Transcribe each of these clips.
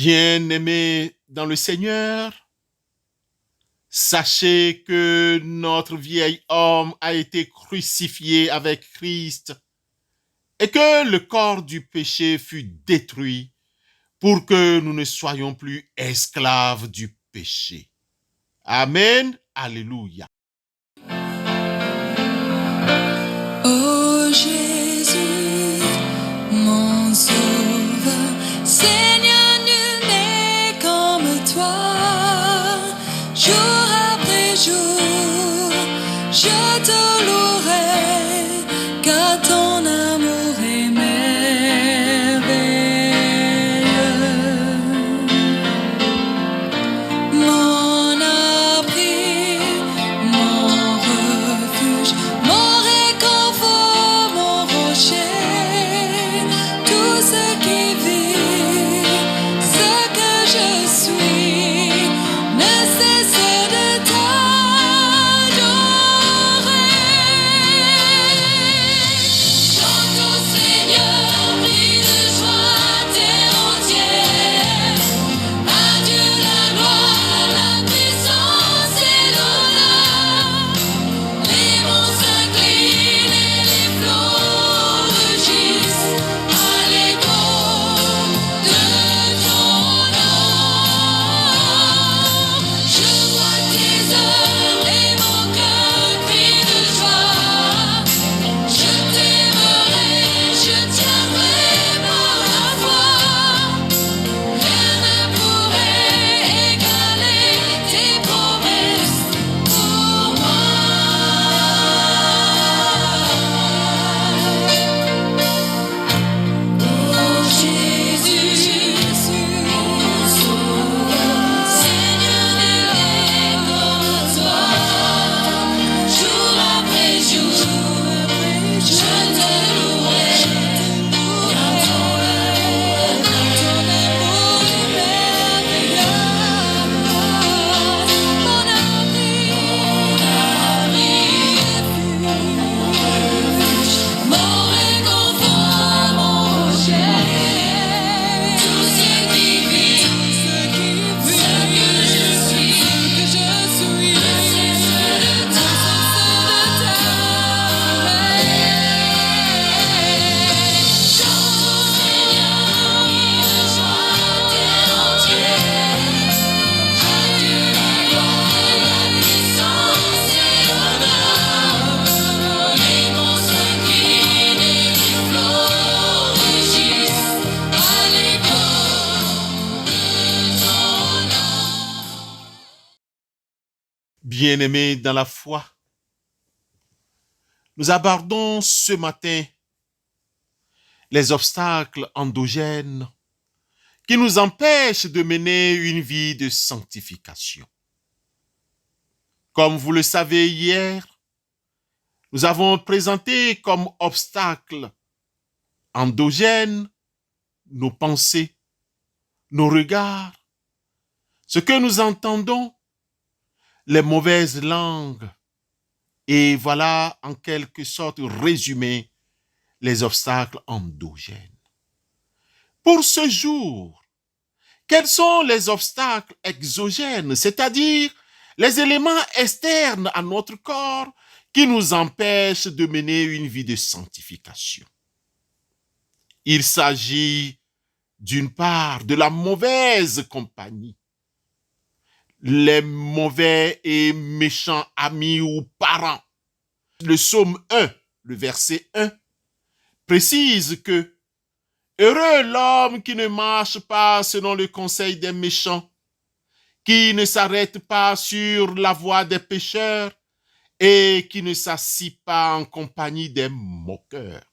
Bien-aimés dans le Seigneur, sachez que notre vieil homme a été crucifié avec Christ et que le corps du péché fut détruit pour que nous ne soyons plus esclaves du péché. Amen. Alléluia. Oh Jésus, mon sauveur, Seigneur, nul n'est comme toi. Jour après jour, je te louerai, car ton amour est merveilleux. Mon abri, mon refuge, mon réconfort, mon rocher, tout ce qui vit, ce que je suis, ne cesse de t'adorer. Chante au Seigneur, crie de joie terre entière. Adieu la gloire, la puissance et l'honneur. Les monts s'inclinent et les flots rugissent à l'écho de ton nom. Je vois tes œuvres et mon cœur crie de joie. Je t'aimerai, je tiendrai par la foi. Rien ne pourrait égaler tes promesses pour moi. Oh Jésus, mon sauveur, Seigneur, nul n'est comme toi. Jour après jour, je te louerai, car ton amour est merveilleux. Mon abri, refuge, mon réconfort, mon rocher, tout ce qui vit, ce que je suis, ne cesse de t'adorer. Chante au Seigneur, crie de joie terre entière. Adieu la gloire, la puissance et l'honneur. Les monts s'inclinent et les flots rugissent à l'écho de ton nom. Bien-aimés dans la foi, nous abordons ce matin les obstacles endogènes qui nous empêchent de mener une vie de sanctification. Comme vous le savez, hier, nous avons présenté comme obstacles endogènes nos pensées, nos regards, ce que nous entendons, les mauvaises langues. Et voilà, en quelque sorte, résumé les obstacles endogènes. Pour ce jour, quels sont les obstacles exogènes, c'est-à-dire les éléments externes à notre corps qui nous empêchent de mener une vie de sanctification? Il s'agit d'une part de la mauvaise compagnie, les mauvais et méchants amis ou parents. Le psaume 1, le verset 1, précise que heureux l'homme qui ne marche pas selon le conseil des méchants, qui ne s'arrête pas sur la voie des pécheurs et qui ne s'assit pas en compagnie des moqueurs.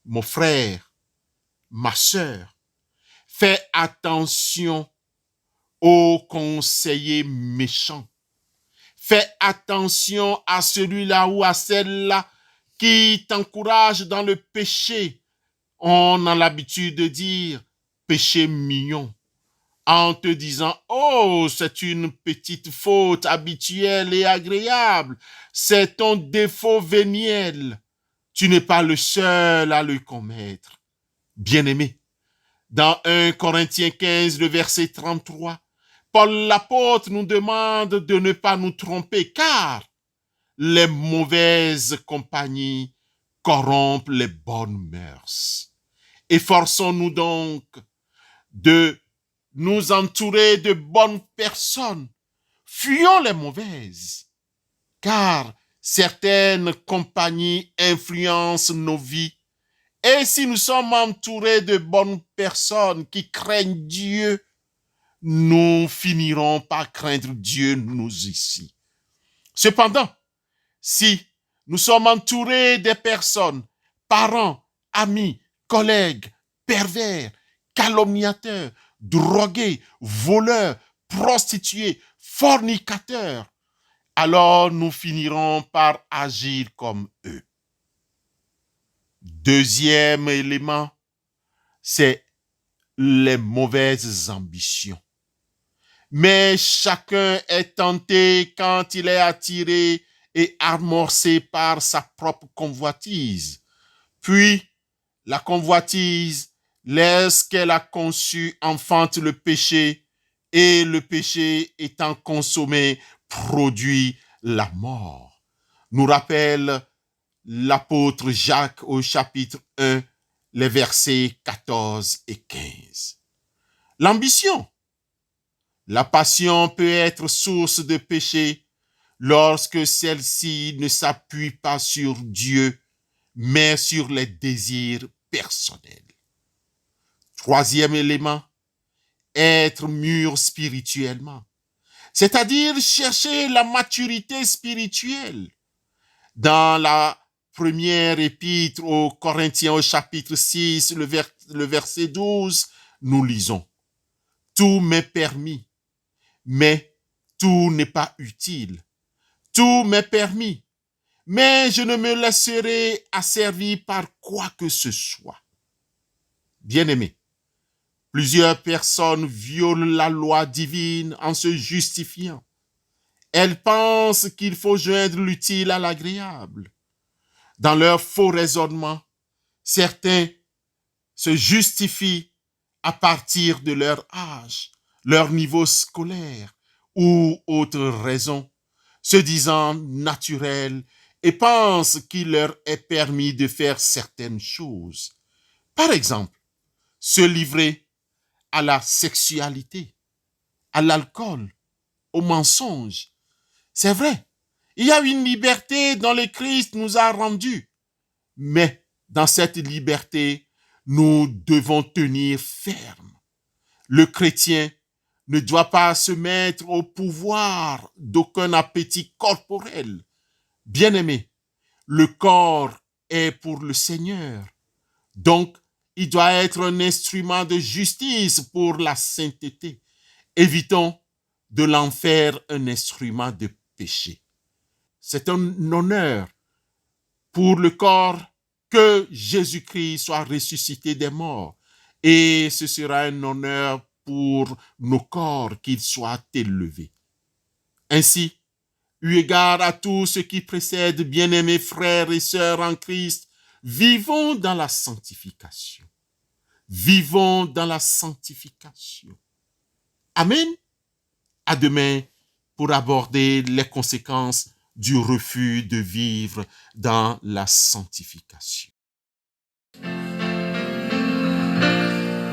Mon frère, ma sœur, fais attention aux conseillers méchants. Fais attention à celui-là ou à celle-là qui t'encourage dans le péché. On a l'habitude de dire péché mignon, en te disant « Oh, c'est une petite faute habituelle et agréable, c'est ton défaut véniel. Tu n'es pas le seul à le commettre. » Bien-aimé, Dans 1 Corinthiens 15, le verset 33, Paul l'apôtre nous demande de ne pas nous tromper, car les mauvaises compagnies corrompent les bonnes mœurs. Efforçons-nous donc de nous entourer de bonnes personnes. Fuyons les mauvaises, car certaines compagnies influencent nos vies. Et si nous sommes entourés de bonnes personnes qui craignent Dieu, nous finirons par craindre Dieu nous aussi. Cependant, si nous sommes entourés des personnes, parents, amis, collègues, pervers, calomniateurs, drogués, voleurs, prostituées, fornicateurs, alors nous finirons par agir comme eux. Deuxième élément, c'est les mauvaises ambitions. Mais chacun est tenté quand il est attiré et amorcé par sa propre convoitise. Puis, la convoitise, lorsqu'elle a conçu, enfante le péché, et le péché étant consommé, produit la mort. Nous rappelle l'apôtre Jacques au chapitre 1, les versets 14 et 15. L'ambition. La passion peut être source de péché lorsque celle-ci ne s'appuie pas sur Dieu, mais sur les désirs personnels. Troisième élément, être mûr spirituellement, c'est-à-dire chercher la maturité spirituelle. Dans la première épître aux Corinthiens au chapitre 6, le verset 12, nous lisons « Tout m'est permis, mais tout n'est pas utile. Tout m'est permis, mais je ne me laisserai asservir par quoi que ce soit. » Bien-aimés, plusieurs personnes violent la loi divine en se justifiant. Elles pensent qu'il faut joindre l'utile à l'agréable. Dans leur faux raisonnement, certains se justifient à partir de leur âge, leur niveau scolaire ou autre raison, se disant naturels et pensent qu'il leur est permis de faire certaines choses. Par exemple, se livrer à la sexualité, à l'alcool, au mensonge. C'est vrai, il y a une liberté dont le Christ nous a rendus. Mais dans cette liberté, nous devons tenir ferme. Le chrétien ne doit pas se mettre au pouvoir d'aucun appétit corporel. Bien-aimé, le corps est pour le Seigneur. Donc, il doit être un instrument de justice pour la sainteté. Évitons de l'en faire un instrument de péché. C'est un honneur pour le corps que Jésus-Christ soit ressuscité des morts. Et ce sera un honneur pour nos corps qu'il soit élevé. Ainsi, eu égard à tout ce qui précède, bien-aimés frères et sœurs en Christ, vivons dans la sanctification. Vivons dans la sanctification. Amen. À demain pour aborder les conséquences du refus de vivre dans la sanctification.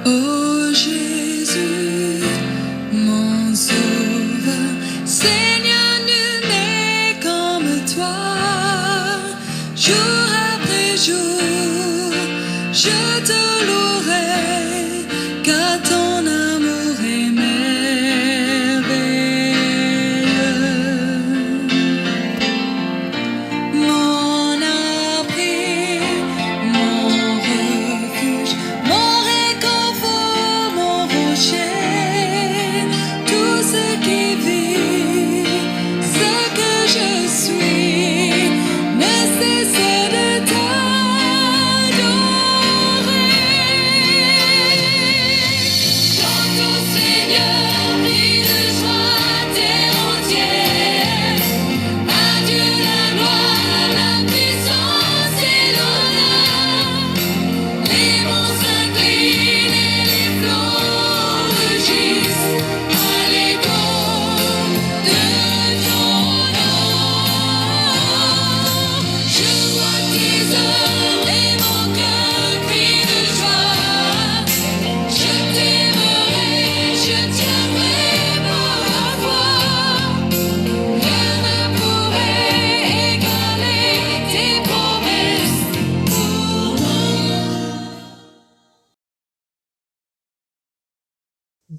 Oh Jésus, mon sauveur, Seigneur, nul n'est comme toi. Jour après jour, je te louerai, car ton amour est merveilleux. Mon abri, mon refuge, mon réconfort, mon rocher, tout ce qui vit, ce que je suis, ne cesse de t'adorer.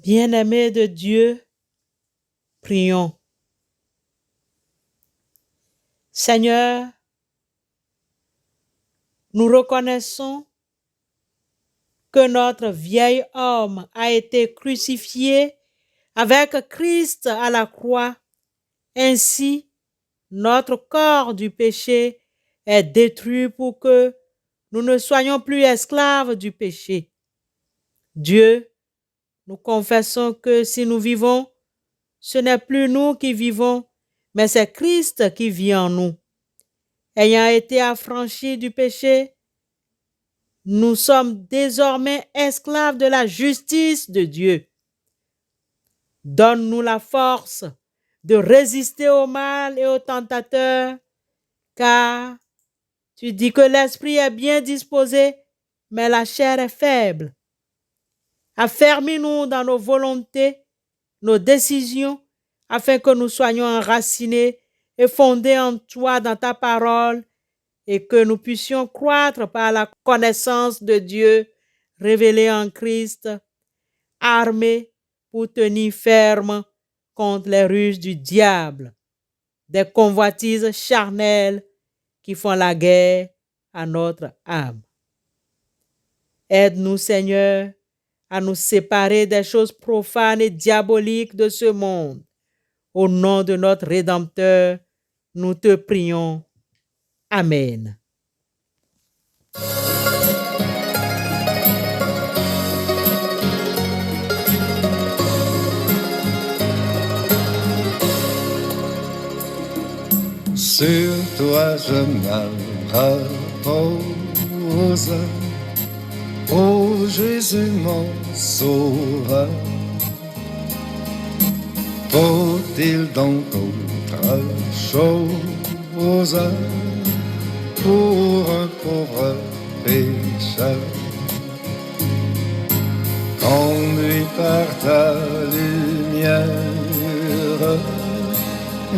Bien-aimés de Dieu, prions. Seigneur, nous reconnaissons que notre vieil homme a été crucifié avec Christ à la croix. Ainsi, notre corps du péché est détruit pour que nous ne soyons plus esclaves du péché. Dieu, nous confessons que si nous vivons, ce n'est plus nous qui vivons, mais c'est Christ qui vit en nous. Ayant été affranchis du péché, nous sommes désormais esclaves de la justice de Dieu. Donne-nous la force de résister au mal et aux tentateurs, car tu dis que l'esprit est bien disposé, mais la chair est faible. Affermis-nous dans nos volontés, nos décisions, afin que nous soyons enracinés et fondés en toi, dans ta parole, et que nous puissions croître par la connaissance de Dieu révélée en Christ, armés pour tenir ferme contre les ruses du diable, des convoitises charnelles qui font la guerre à notre âme. Aide-nous, Seigneur, à nous séparer des choses profanes et diaboliques de ce monde. Au nom de notre Rédempteur, nous te prions. Amen. Sur toi je me repose, ô Jésus mon sauveur. Faut-il donc autre chose pour un pauvre pécheur? Conduit par ta lumière,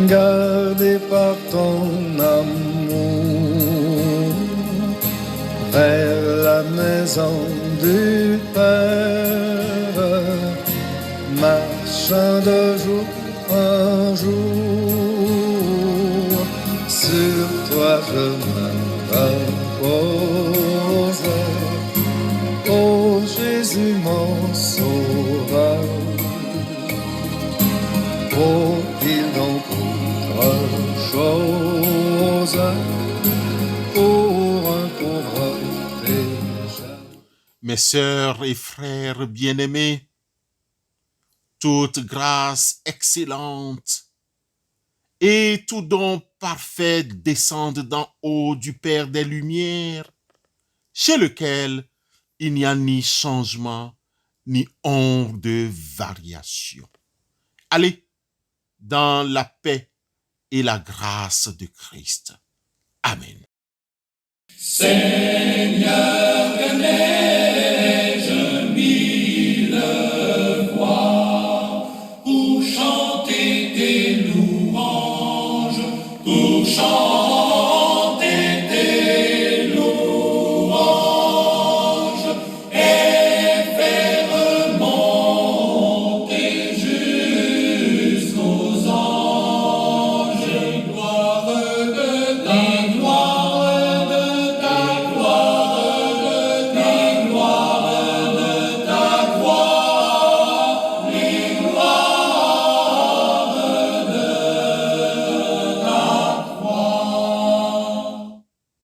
gardé par ton amour, vers la maison du Père, marchant de jour en jour. Sur toi je me repose, ô Jésus mon sauveur. Faut-il donc autre chose pour un pauvre pécheur? Mes sœurs et frères bien-aimés, toute grâce excellente et tout don parfait descendent d'en haut du Père des Lumières, chez lequel il n'y a ni changement, ni ombre de variation. Allez dans la paix et la grâce de Christ. Amen. Seigneur,